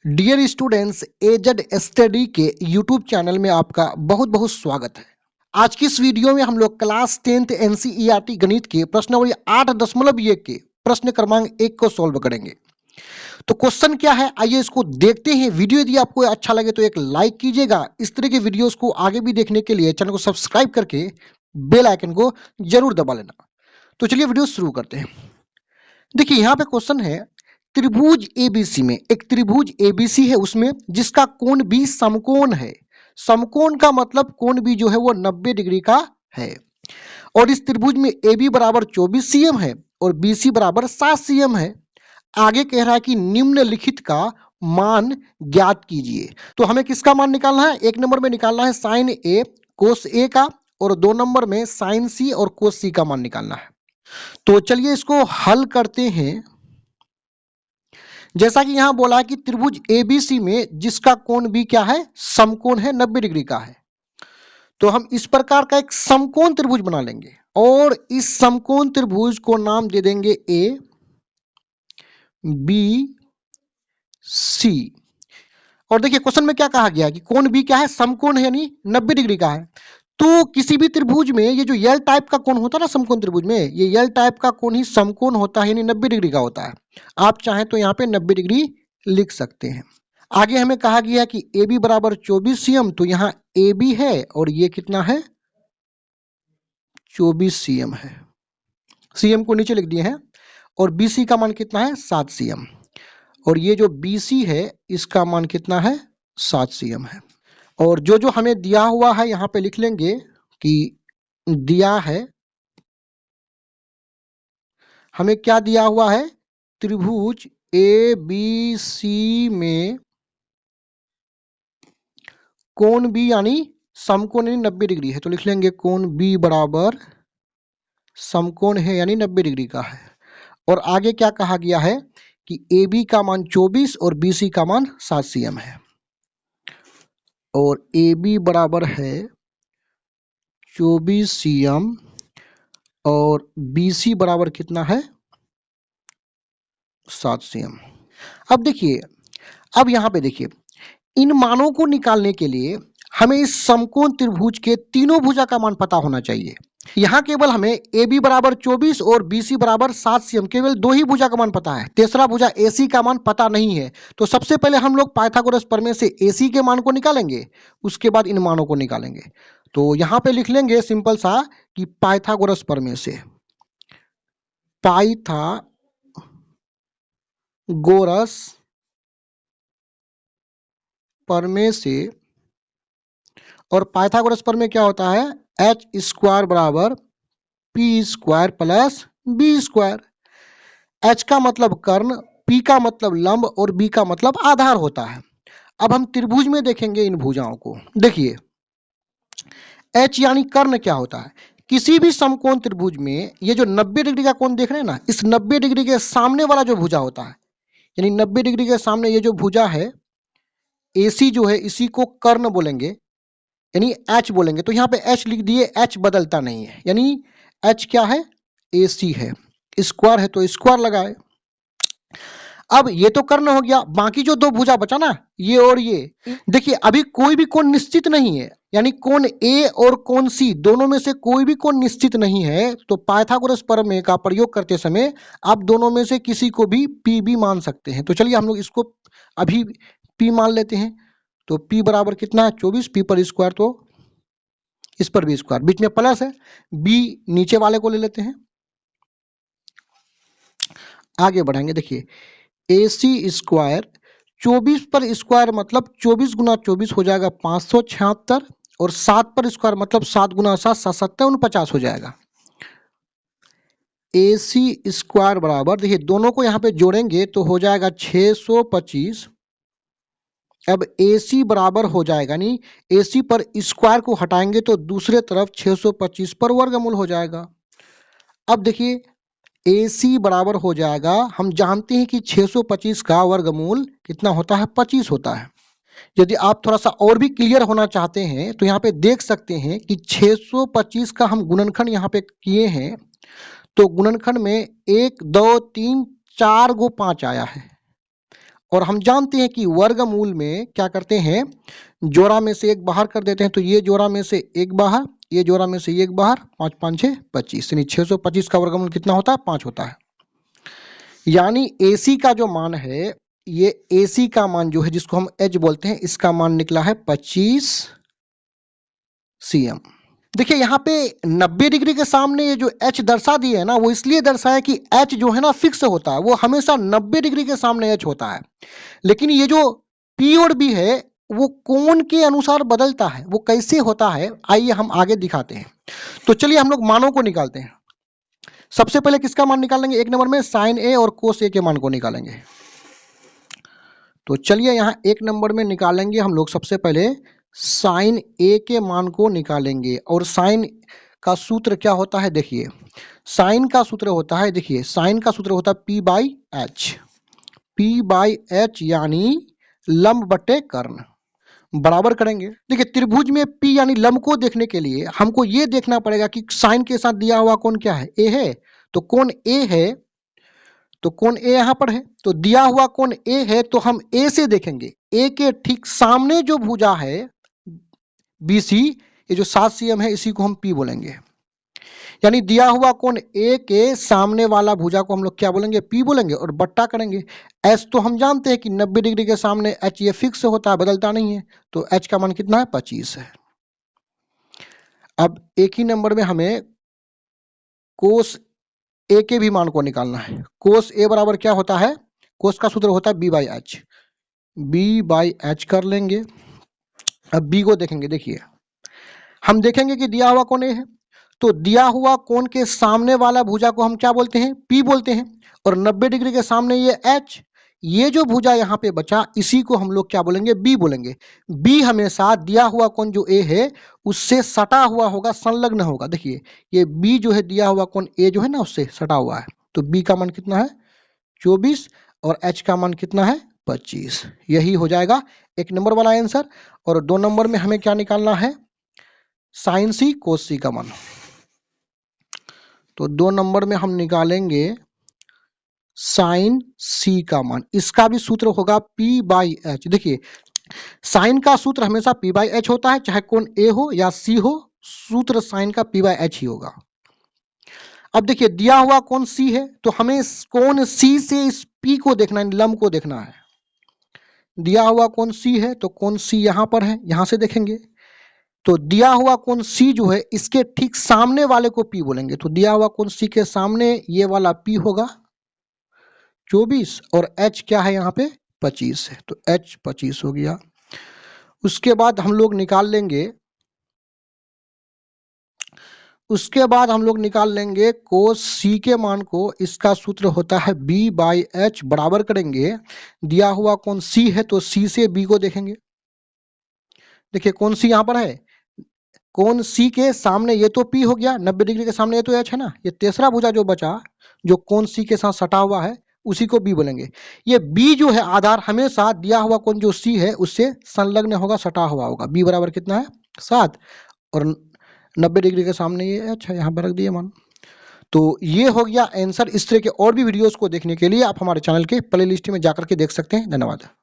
Dear students, aged study के YouTube channel में आपका बहुत बहुत स्वागत है। आज की इस वीडियो में हम लोग क्लास 10th एनसीईआरटी गणित के प्रश्नावली 8.1 के प्रश्न क्रमांक 1 को सॉल्व करेंगे। तो क्वेश्चन क्या है, आइए इसको देखते हैं। वीडियो यदि आपको अच्छा लगे तो एक लाइक कीजिएगा। इस तरह के वीडियोस को आगे भी देखने के लिए चैनल को सब्सक्राइब करके बेल आइकन को जरूर दबा लेना। तो चलिए वीडियो शुरू करते हैं। देखिए यहाँ पे क्वेश्चन है, त्रिभुज एबीसी में एक त्रिभुज एबीसी है, उसमें जिसका कोण भी समकोण है। समकोण का मतलब कोण भी जो है वो 90 डिग्री का है। और इस त्रिभुज में AB बराबर 24 cm है और BC बराबर 7 cm है। आगे कह रहा है कि निम्नलिखित का मान ज्ञात कीजिए। तो हमें किसका मान निकालना है? एक नंबर में निकालना है साइन A कोस A का, और 2 नंबर में साइन C और कोस C का मान निकालना है। तो चलिए इसको हल करते हैं। जैसा कि यहां बोला है कि त्रिभुज एबीसी में जिसका कोण भी क्या है, समकोण है, 90 डिग्री का है। तो हम इस प्रकार का एक समकोण त्रिभुज बना लेंगे और इस समकोण त्रिभुज को नाम दे देंगे ए बी सी। और देखिए क्वेश्चन में क्या कहा गया है कि कोण भी क्या है, समकोण है, यानी 90 डिग्री का है। तो किसी भी त्रिभुज में ये जो यल टाइप का कोण होता है ना, समकोण त्रिभुज में ये यल टाइप का कोण ही समकोण होता है, यानी 90 डिग्री का होता है। आप चाहें तो यहाँ पे 90 डिग्री लिख सकते हैं। आगे हमें कहा गया है कि ए बी बराबर 24 cm, तो यहाँ ए बी है और ये कितना है, 24 cm है। cm को नीचे लिख दिए हैं। और बी सी का मान कितना है, 7 cm। और ये जो बी सी है इसका मान कितना है, 7 cm है। और जो जो हमें दिया हुआ है यहाँ पे लिख लेंगे कि दिया है, हमें क्या दिया हुआ है, त्रिभुज ए बी सी में कोण बी यानी समकोण यानी 90 डिग्री है। तो लिख लेंगे कोण बी बराबर समकोण है यानी 90 डिग्री का है। और आगे क्या कहा गया है कि ए बी का मान 24 और बी सी का मान 7 cm है। और ए बी बराबर है 24 cm और बी सी बराबर कितना है, 7 cm। अब देखिए, अब यहाँ पे देखिए, इन मानों को निकालने के लिए हमें इस समकोण त्रिभुज के तीनों भुजा का मान पता होना चाहिए। यहाँ केवल हमें ए बी बराबर 24 और बी सी बराबर 7 cm, केवल दो ही भुजा का मान पता है, तीसरा भुजा ए सी का मान पता नहीं है। तो सबसे पहले हम लोग पाइथागोरस प्रमेय से ए सी के मान को निकालेंगे, उसके बाद इन मानों को निकालेंगे। तो यहाँ पे लिख लेंगे सिंपल सा कि पाइथागोरस प्रमेय से, पाइथागोरस प्रमेय से। और पाइथागोरस प्रमेय क्या होता है, एच स्क्वायर बराबर p square plus b square. H का मतलब कर्ण, पी का मतलब लंब और बी का मतलब आधार होता है। अब हम त्रिभुज में देखेंगे इन भुजाओं को। देखिए एच यानी कर्ण क्या होता है, किसी भी समकोण त्रिभुज में ये जो 90 डिग्री का कोण देख रहे हैं ना, इस 90 डिग्री के सामने वाला जो भुजा होता है, यानी 90 डिग्री के सामने ये जो भुजा है AC जो है, इसी को कर्ण बोलेंगे, यानी एच बोलेंगे। तो यहाँ पे एच लिख दिए, एच बदलता नहीं है, यानी एच क्या है, AC है। स्क्वायर है तो स्क्वायर लगाए। अब ये तो कर्ण हो गया, बाकी जो दो भुजा बचा ना, ये और ये, देखिए अभी कोई भी कोण निश्चित नहीं है, यानी कोण ए और कोण सी दोनों में से कोई भी कोण निश्चित नहीं है। तो पाइथागोरस प्रमेय का प्रयोग करते समय आप दोनों में से किसी को भी पी भी मान सकते हैं। तो चलिए हम लोग इसको अभी पी मान लेते हैं। तो पी बराबर कितना है, 24, पी पर स्क्वायर तो इस पर भी स्क्वायर, बीच में प्लस है, बी नीचे वाले को ले लेते हैं। आगे बढ़ाएंगे, देखिए ए सी स्क्वायर 24 पर स्क्वायर मतलब 24 गुना 24 हो जाएगा 576, और 7 पर स्क्वायर मतलब 7 गुना 7 7 49 हो जाएगा। ए सी स्क्वायर बराबर, देखिए दोनों को यहाँ पे जोड़ेंगे तो हो जाएगा 625। अब ए सी बराबर हो जाएगा, नहीं ए सी पर स्क्वायर को हटाएंगे तो दूसरे तरफ 625 पर वर्गमूल हो जाएगा। अब देखिए ए सी बराबर हो जाएगा, हम जानते हैं कि 625 का वर्गमूल कितना होता है, 25 होता है। यदि आप थोड़ा सा और भी क्लियर होना चाहते हैं तो यहाँ पे देख सकते हैं कि 625 का हम गुणनखंड यहाँ पे किए हैं, तो गुणनखंड में 1 2 3 4 गो 5 आया है। और हम जानते हैं कि वर्गमूल में क्या करते हैं, जोड़ा में से एक बाहर कर देते हैं, तो ये जोड़ा में से एक बाहर, ये जोड़ा में से एक बाहर, 5 5 6 25, यानी 625 का वर्गमूल कितना होता है, 5 होता है। यानी AC का जो मान है, ये AC का मान जो है जिसको हम H बोलते हैं, इसका मान निकला है 25 cm। देखिए यहाँ पे 90 डिग्री के सामने ये जो H दर्शा दिए है ना, वो इसलिए दर्शाया कि H जो है ना फिक्स होता है, वो हमेशा 90 डिग्री के सामने H होता है। लेकिन ये जो P और B है वो कोण के अनुसार बदलता है। वो कैसे होता है आइए हम आगे दिखाते हैं। तो चलिए हम लोग मानों को निकालते हैं। सबसे पहले किसका मान निकालेंगे, एक नंबर में साइन A और कोस A के मान को निकालेंगे। तो चलिए यहाँ एक नंबर में निकालेंगे हम लोग सबसे पहले साइन A के मान को निकालेंगे। और साइन का सूत्र क्या होता है, देखिए साइन का सूत्र होता है, देखिए साइन का सूत्र होता है P/H। P/H यानी लंब बटे कर्ण, बराबर करेंगे। देखिए त्रिभुज में P यानी लंब को देखने के लिए हमको ये देखना पड़ेगा कि साइन के साथ दिया हुआ कोण क्या है, A है, तो कोण A है, तो कोण A यहाँ पर है, तो दिया हुआ कोण A है तो हम A से देखेंगे। A के ठीक सामने जो भुजा है BC, ये जो 7 cm है, इसी को हम P बोलेंगे। यानी दिया हुआ कोण A के सामने वाला भुजा को हम लोग क्या बोलेंगे, P बोलेंगे, और बट्टा करेंगे। H तो हम जानते हैं कि 90 डिग्री के सामने H ये फिक्स होता है, बदलता नहीं है, तो H का मान कितना है, 25 है। अब एक ही नंबर में हमें कोस A के भी मान को निकालना है। कोस A बराबर क्या होता है, कोस का सूत्र होता है B/H। B/H कर लेंगे। अब B को देखेंगे। देखिए हम देखेंगे कि दिया हुआ कोण A है, तो दिया हुआ कोण के सामने वाला भुजा को हम क्या बोलते हैं, P बोलते हैं, और 90 डिग्री के सामने ये H, ये जो भुजा यहाँ पे बचा इसी को हम लोग क्या बोलेंगे, B बोलेंगे। B हमेशा दिया हुआ कोण जो A है उससे सटा हुआ होगा, संलग्न होगा। देखिए ये B जो है, दिया हुआ कोण A जो है ना उससे सटा हुआ है, तो B का मान कितना है, 24, और H का मान कितना है, 25। यही हो जाएगा एक नंबर वाला आंसर। और 2 नंबर में हमें क्या निकालना है, साइन C कोस C का मान। तो 2 नंबर में हम निकालेंगे साइन C का मान। इसका भी सूत्र होगा P/H। देखिए साइन का सूत्र हमेशा P/H होता है, चाहे कोण A हो या C हो, सूत्र साइन का P/H ही होगा। अब देखिए दिया हुआ कोण C है, तो हमें कोण C से इस P को देखना है, लंब को देखना है। दिया हुआ कोण C है तो कोण C यहाँ पर है, यहाँ से देखेंगे, तो दिया हुआ कोण C जो है इसके ठीक सामने वाले को P बोलेंगे। तो दिया हुआ कोण C के सामने ये वाला P होगा 24, और H क्या है यहाँ पे, 25 है, तो H 25 हो गया। उसके बाद हम लोग निकाल लेंगे कोस C के मान को। इसका सूत्र होता है B/H, बराबर करेंगे, दिया हुआ कोण C है तो C से B को देखेंगे। देखिए कोण C यहाँ पर है, कोण C के सामने ये तो P हो गया, 90 डिग्री के सामने ये तो H है ना, ये तीसरा भुजा जो बचा जो कोण C के साथ सटा हुआ है उसी को B बोलेंगे। ये B जो है आधार हमेशा दिया हुआ कोण जो C है उससे संलग्न होगा, सटा हुआ होगा। B बराबर कितना है, 7, और 90 डिग्री के सामने ये H है, यहाँ पर रख दिए मान। तो ये हो गया आंसर। इस तरह के और भी वीडियोस को देखने के लिए आप हमारे चैनल के प्लेलिस्ट में जाकर के देख सकते हैं। धन्यवाद।